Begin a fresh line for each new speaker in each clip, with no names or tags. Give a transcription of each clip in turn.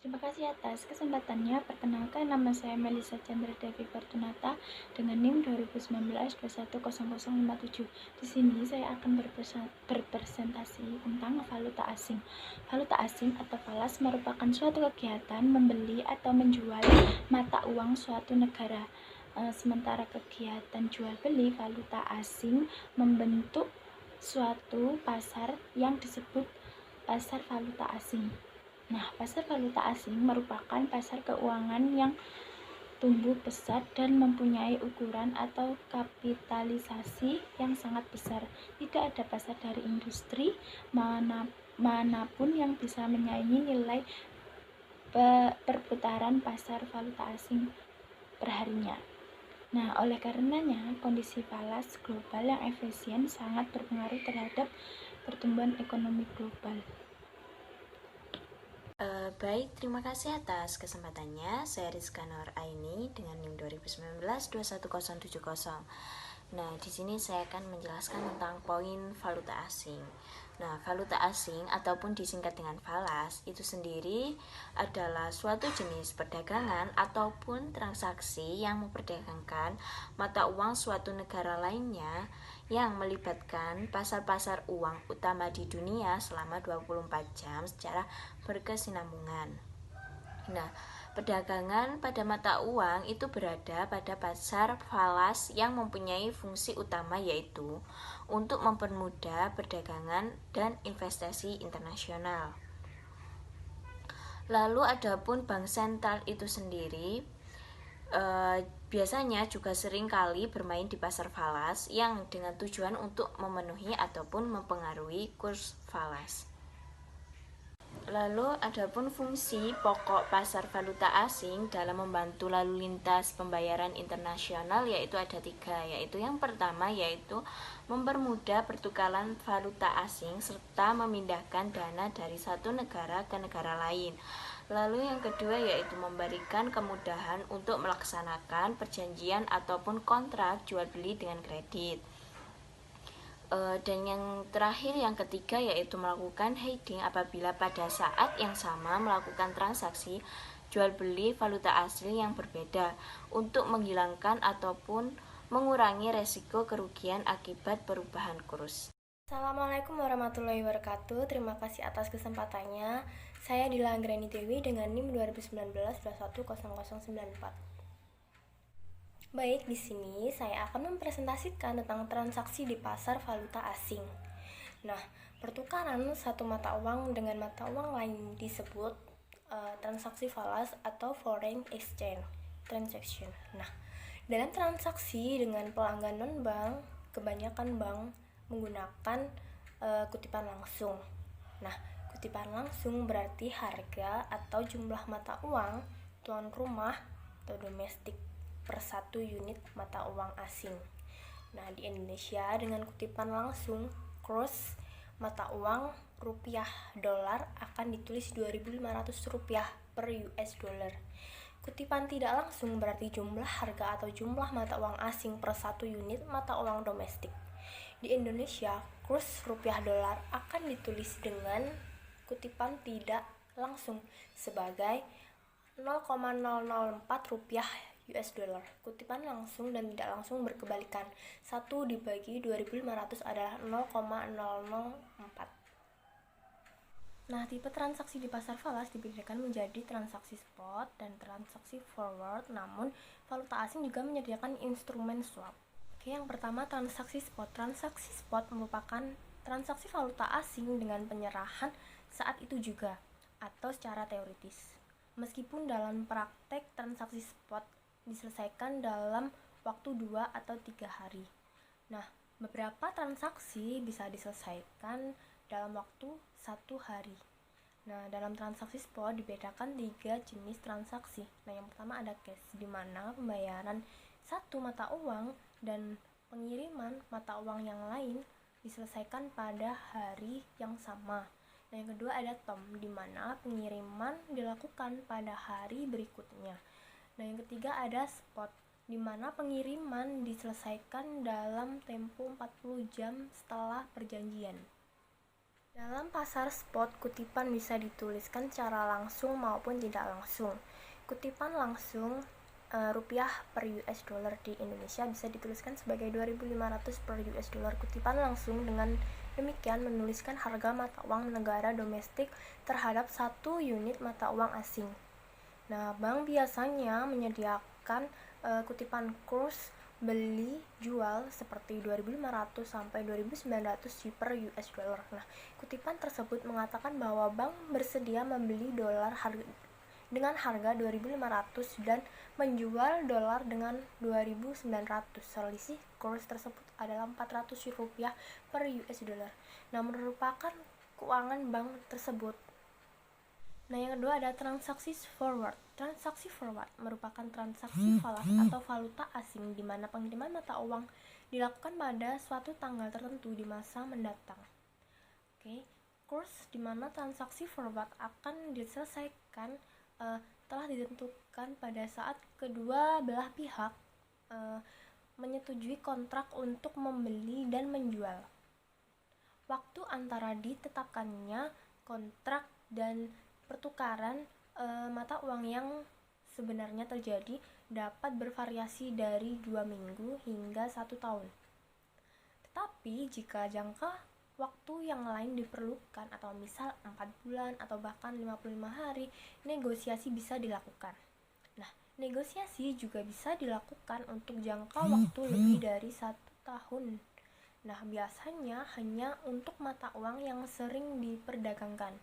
Terima kasih atas kesempatannya. Perkenalkan, nama saya Melisa Chandra Devi Fortunata dengan NIM 2019-210057. Di sini saya akan berpresentasi tentang valuta asing. Valuta asing atau falas merupakan suatu kegiatan membeli atau menjual mata uang suatu negara. Sementara kegiatan jual beli valuta asing membentuk suatu pasar yang disebut pasar valuta asing. Nah, pasar valuta asing merupakan pasar keuangan yang tumbuh pesat dan mempunyai ukuran atau kapitalisasi yang sangat besar. Tidak ada pasar dari industri manapun yang bisa menyaingi nilai perputaran pasar valuta asing perharinya. Nah, oleh karenanya, kondisi falas global yang efisien sangat berpengaruh terhadap pertumbuhan ekonomi global.
Baik, terima kasih atas kesempatannya. Saya Rizka Nur Aini dengan NIM 2019-210070. Nah, di sini saya akan menjelaskan tentang poin valuta asing. Nah, valuta asing ataupun disingkat dengan falas itu sendiri adalah suatu jenis perdagangan ataupun transaksi yang memperdagangkan mata uang suatu negara lainnya yang melibatkan pasar-pasar uang utama di dunia selama 24 jam secara berkesinambungan. Nah, perdagangan pada mata uang itu berada pada pasar falas yang mempunyai fungsi utama yaitu untuk mempermudah perdagangan dan investasi internasional. Lalu adapun bank sentral itu sendiri biasanya juga sering kali bermain di pasar falas yang dengan tujuan untuk memenuhi ataupun mempengaruhi kurs falas. Lalu adapun fungsi pokok pasar valuta asing dalam membantu lalu lintas pembayaran internasional yaitu ada 3, yaitu yang pertama yaitu mempermudah pertukaran valuta asing serta memindahkan dana dari satu negara ke negara lain. Lalu yang kedua yaitu memberikan kemudahan untuk melaksanakan perjanjian ataupun kontrak jual beli dengan kredit. Dan yang terakhir, yang ketiga yaitu melakukan hedging apabila pada saat yang sama melakukan transaksi jual beli valuta asing yang berbeda untuk menghilangkan ataupun mengurangi resiko kerugian akibat perubahan kurs.
Assalamualaikum warahmatullahi wabarakatuh. Terima kasih atas kesempatannya. Saya Dila Anggreni Dewi dengan NIM 2019-210094. Baik, di sini saya akan mempresentasikan tentang transaksi di pasar valuta asing. Nah, pertukaran satu mata uang dengan mata uang lain disebut transaksi falas atau foreign exchange transaction. Nah, dalam transaksi dengan pelanggan non-bank, kebanyakan bank menggunakan kutipan langsung. Nah, kutipan langsung berarti harga atau jumlah mata uang tuan rumah atau domestik per satu unit mata uang asing. Nah, di Indonesia dengan kutipan langsung kurs mata uang rupiah dolar akan ditulis 2.500 rupiah per US dollar. Kutipan tidak langsung berarti jumlah harga atau jumlah mata uang asing per satu unit mata uang domestik. Di Indonesia, kurs rupiah dolar akan ditulis dengan kutipan tidak langsung sebagai 0,004 rupiah US dollar. Kutipan langsung dan tidak langsung berkebalikan. 1 dibagi 2.500 adalah 0,004. Nah, tipe transaksi di pasar falas dibedakan menjadi transaksi spot dan transaksi forward, namun valuta asing juga menyediakan instrumen swap. Oke, yang pertama transaksi spot. Transaksi spot merupakan transaksi valuta asing dengan penyerahan saat itu juga atau secara teoritis. Meskipun dalam praktek transaksi spot diselesaikan dalam waktu 2 atau 3 hari. Nah, beberapa transaksi bisa diselesaikan dalam waktu 1 hari. Nah, dalam transaksi spot dibedakan 3 jenis transaksi. Nah, yang pertama ada cash, di mana pembayaran satu mata uang dan pengiriman mata uang yang lain diselesaikan pada hari yang sama. Nah, yang kedua ada tom, di mana pengiriman dilakukan pada hari berikutnya. Nah, yang ketiga ada spot, di mana pengiriman diselesaikan dalam tempo 40 jam setelah perjanjian. Dalam pasar spot, kutipan bisa dituliskan secara langsung maupun tidak langsung. Kutipan langsung rupiah per US dollar di Indonesia bisa dituliskan sebagai 2.500 per US dollar. Kutipan langsung dengan demikian menuliskan harga mata uang negara domestik terhadap satu unit mata uang asing. Nah, bank biasanya menyediakan kutipan kurs beli jual seperti 2.500 sampai 2.900 per US dollar. Nah, kutipan tersebut mengatakan bahwa bank bersedia membeli dolar dengan harga 2.500 dan menjual dolar dengan 2.900. Selisih kurs tersebut adalah 400 rupiah per US dollar. Nah, merupakan keuangan bank tersebut. Nah, yang kedua ada transaksi forward. Transaksi forward merupakan transaksi falas atau valuta asing di mana pengiriman mata uang dilakukan pada suatu tanggal tertentu di masa mendatang. Kurs di mana transaksi forward akan diselesaikan telah ditentukan pada saat kedua belah pihak menyetujui kontrak untuk membeli dan menjual. Waktu antara ditetapkannya kontrak dan pertukaran mata uang yang sebenarnya terjadi dapat bervariasi dari 2 minggu hingga 1 tahun. Tetapi jika jangka waktu yang lain diperlukan atau misal 4 bulan atau bahkan 55 hari, negosiasi bisa dilakukan. Nah, negosiasi juga bisa dilakukan untuk jangka waktu lebih dari 1 tahun. Nah, biasanya hanya untuk mata uang yang sering diperdagangkan,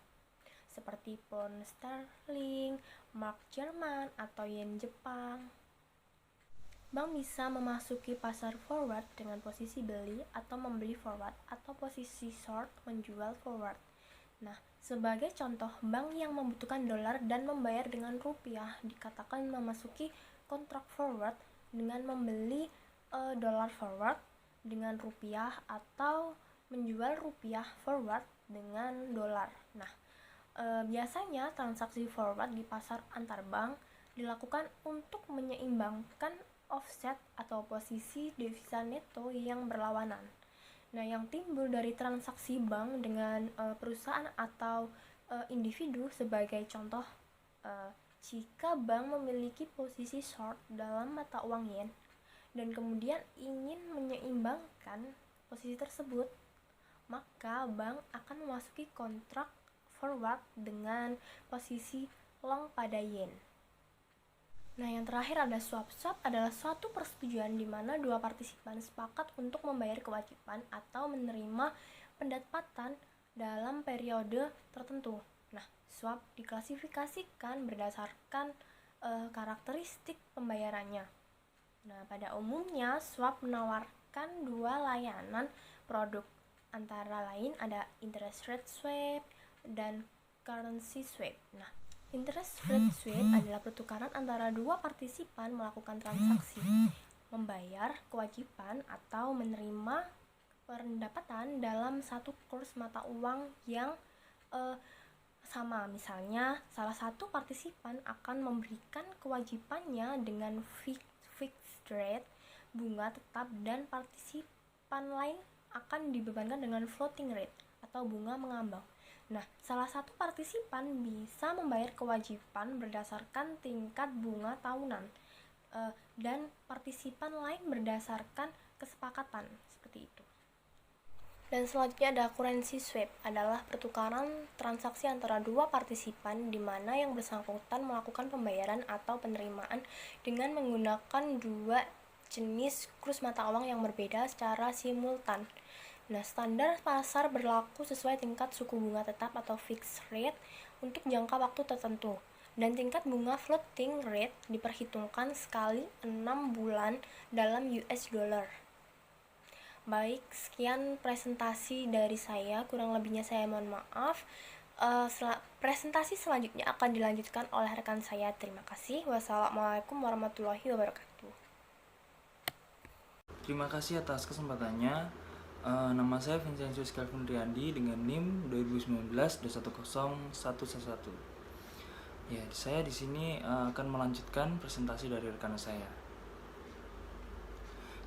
seperti pound sterling, mark Jerman, atau yen Jepang. Bank bisa memasuki pasar forward dengan posisi beli atau membeli forward atau posisi short menjual forward. Nah, sebagai contoh, bank yang membutuhkan dolar dan membayar dengan rupiah dikatakan memasuki kontrak forward dengan membeli dolar forward dengan rupiah atau menjual rupiah forward dengan dolar. Nah, biasanya transaksi forward di pasar antar bank dilakukan untuk menyeimbangkan offset atau posisi devisa neto yang berlawanan. Nah, yang timbul dari transaksi bank dengan perusahaan atau individu sebagai contoh, jika bank memiliki posisi short dalam mata uang yen dan kemudian ingin menyeimbangkan posisi tersebut, maka bank akan memasuki kontrak forward dengan posisi long pada yen. Nah, yang terakhir ada swap. Swap adalah suatu persetujuan di mana dua partisipan sepakat untuk membayar kewajiban atau menerima pendapatan dalam periode tertentu. Nah, swap diklasifikasikan berdasarkan karakteristik pembayarannya. Nah, pada umumnya swap menawarkan dua layanan produk, antara lain ada interest rate swap dan currency swap. Nah, interest rate swap adalah pertukaran antara dua partisipan melakukan transaksi, membayar kewajiban atau menerima pendapatan dalam satu kurs mata uang yang sama. Misalnya, salah satu partisipan akan memberikan kewajibannya dengan fixed rate bunga tetap dan partisipan lain akan dibebankan dengan floating rate atau bunga mengambang. Nah, salah satu partisipan bisa membayar kewajiban berdasarkan tingkat bunga tahunan dan partisipan lain berdasarkan kesepakatan seperti itu. Dan selanjutnya ada currency swap, adalah pertukaran transaksi antara dua partisipan di mana yang bersangkutan melakukan pembayaran atau penerimaan dengan menggunakan dua jenis kurs mata uang yang berbeda secara simultan. Nah, standar pasar berlaku sesuai tingkat suku bunga tetap atau fixed rate untuk jangka waktu tertentu, dan tingkat bunga floating rate diperhitungkan sekali 6 bulan dalam US dollar. Baik, sekian presentasi dari saya, kurang lebihnya saya mohon maaf. Presentasi selanjutnya akan dilanjutkan oleh rekan saya. Terima kasih. Wassalamualaikum warahmatullahi wabarakatuh.
Terima kasih atas kesempatannya. Nama saya Vincenzo Calvin Riyandi dengan NIM 2019-10111. Ya, saya di sini akan melanjutkan presentasi dari rekan saya.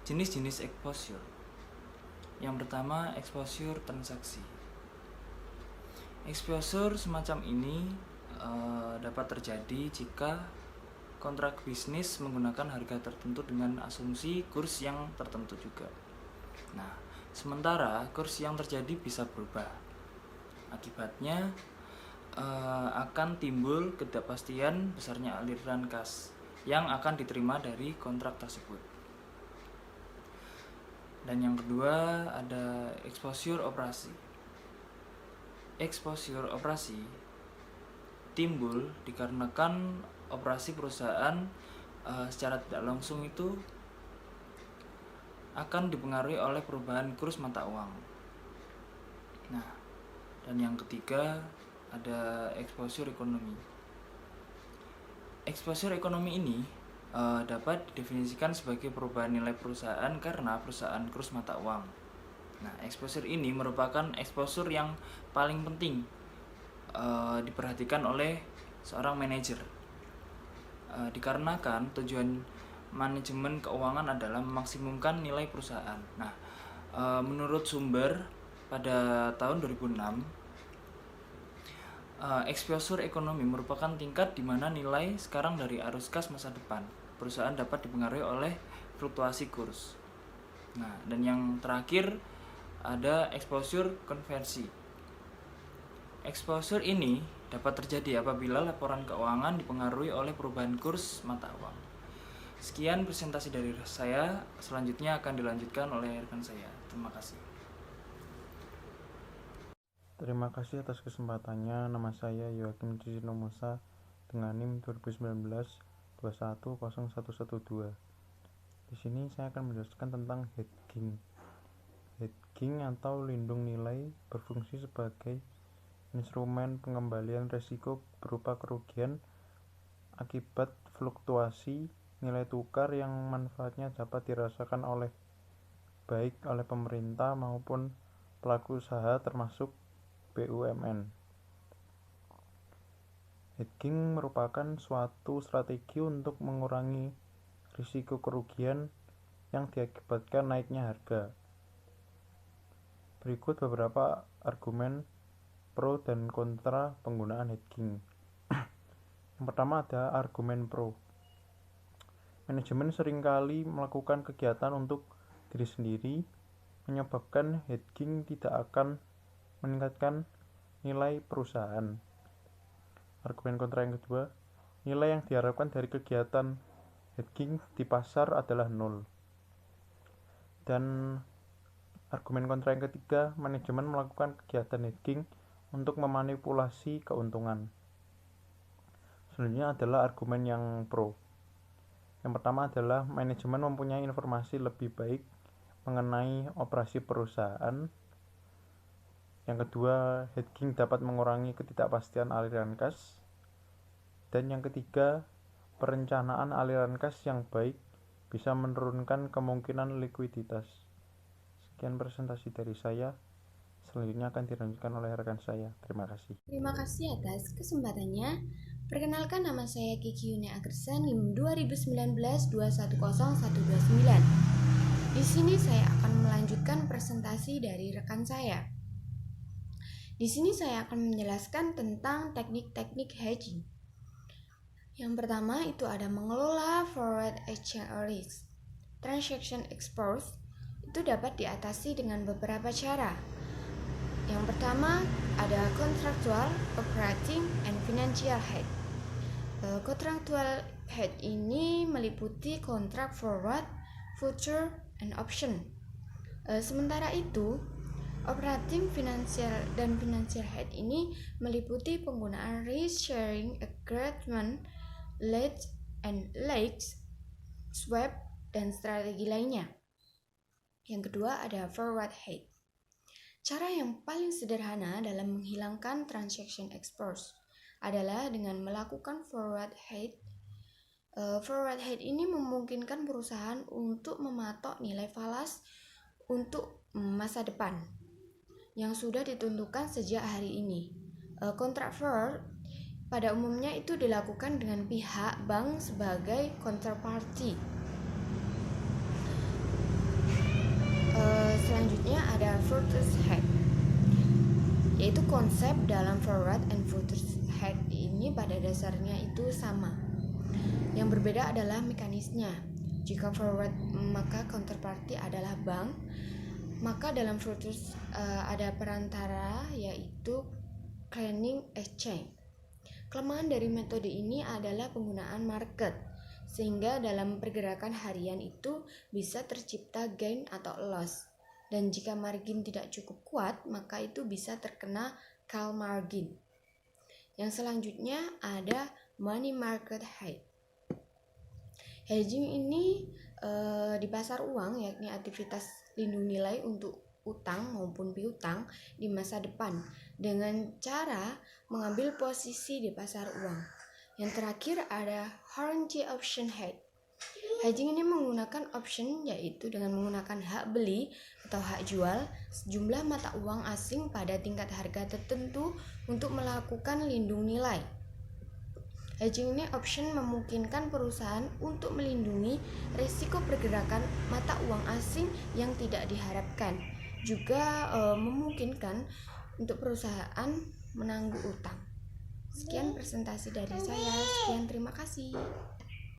Jenis-jenis exposure. Yang pertama, exposure transaksi. Exposure semacam ini dapat terjadi jika kontrak bisnis menggunakan harga tertentu dengan asumsi kurs yang tertentu juga. Nah, sementara kurs yang terjadi bisa berubah. Akibatnya akan timbul ketidakpastian besarnya aliran kas yang akan diterima dari kontrak tersebut. Dan yang kedua ada exposure operasi. Exposure operasi timbul dikarenakan operasi perusahaan secara tidak langsung itu akan dipengaruhi oleh perubahan kurs mata uang. Nah, dan yang ketiga ada exposure ekonomi. Exposure ekonomi ini dapat didefinisikan sebagai perubahan nilai perusahaan karena perusahaan kurs mata uang. Nah, exposure ini merupakan exposure yang paling penting diperhatikan oleh seorang manajer. Dikarenakan tujuan manajemen keuangan adalah memaksimumkan nilai perusahaan. Nah, menurut sumber pada tahun 2006, exposure ekonomi merupakan tingkat di mana nilai sekarang dari arus kas masa depan perusahaan dapat dipengaruhi oleh fluktuasi kurs. Nah, dan yang terakhir ada exposure konversi. Exposure ini dapat terjadi apabila laporan keuangan dipengaruhi oleh perubahan kurs mata uang. Sekian presentasi dari saya, selanjutnya akan dilanjutkan oleh rekan saya. Terima kasih.
Terima kasih atas kesempatannya. Nama saya Yoakim Cisino Musa dengan NIM 2019-210112. Di sini saya akan menjelaskan tentang hedging. Hedging atau lindung nilai berfungsi sebagai instrumen pengembalian risiko berupa kerugian akibat fluktuasi nilai tukar yang manfaatnya dapat dirasakan baik oleh pemerintah maupun pelaku usaha termasuk BUMN. Hedging merupakan suatu strategi untuk mengurangi risiko kerugian yang diakibatkan naiknya harga. Berikut beberapa argumen pro dan kontra penggunaan hedging. Yang pertama ada argumen pro. Manajemen seringkali melakukan kegiatan untuk diri sendiri, menyebabkan hedging tidak akan meningkatkan nilai perusahaan. Argumen kontra yang kedua, nilai yang diharapkan dari kegiatan hedging di pasar adalah nol. Dan argumen kontra yang ketiga, manajemen melakukan kegiatan hedging untuk memanipulasi keuntungan. Selanjutnya adalah argumen yang pro. Yang pertama adalah manajemen mempunyai informasi lebih baik mengenai operasi perusahaan. Yang kedua, hedging dapat mengurangi ketidakpastian aliran kas. Dan yang ketiga, perencanaan aliran kas yang baik bisa menurunkan kemungkinan likuiditas. Sekian presentasi dari saya. Selanjutnya akan dilanjutkan oleh rekan saya. Terima kasih.
Terima kasih atas kesempatannya. Perkenalkan, nama saya Kiki Yuni Agresa, NIM 2019-210129. Di sini saya akan melanjutkan presentasi dari rekan saya. Di sini saya akan menjelaskan tentang teknik-teknik hedging. Yang pertama itu ada mengelola forward exchange risk. Transaction exposure itu dapat diatasi dengan beberapa cara. Yang pertama ada contractual, operating, and financial hedge. Contractual hedge ini meliputi kontrak forward, future, and option. Sementara itu, operating, financial, dan financial hedge ini meliputi penggunaan risk sharing agreement, ledge, and legs, swap, dan strategi lainnya. Yang kedua ada forward hedge. Cara yang paling sederhana dalam menghilangkan transaction exposure adalah dengan melakukan forward hedge. Forward hedge ini memungkinkan perusahaan untuk mematok nilai falas untuk masa depan yang sudah ditentukan sejak hari ini. Kontrak forward pada umumnya itu dilakukan dengan pihak bank sebagai counterparty. Selanjutnya ada futures hedge, yaitu konsep dalam forward and futures hedge ini pada dasarnya itu sama. Yang berbeda adalah mekanismenya. Jika forward maka counterparty adalah bank, maka dalam futures ada perantara yaitu clearing exchange. Kelemahan dari metode ini adalah penggunaan market, sehingga dalam pergerakan harian itu bisa tercipta gain atau loss. Dan jika margin tidak cukup kuat, maka itu bisa terkena call margin. Yang selanjutnya ada money market hedge. Hedging ini di pasar uang, yakni aktivitas lindung nilai untuk utang maupun piutang di masa depan dengan cara mengambil posisi di pasar uang. Yang terakhir ada currency option hedge. Hedging ini menggunakan option, yaitu dengan menggunakan hak beli atau hak jual sejumlah mata uang asing pada tingkat harga tertentu untuk melakukan lindung nilai. Hedging ini option memungkinkan perusahaan untuk melindungi risiko pergerakan mata uang asing yang tidak diharapkan. Juga memungkinkan untuk perusahaan menangguh utang. Sekian presentasi dari saya. Sekian, terima kasih.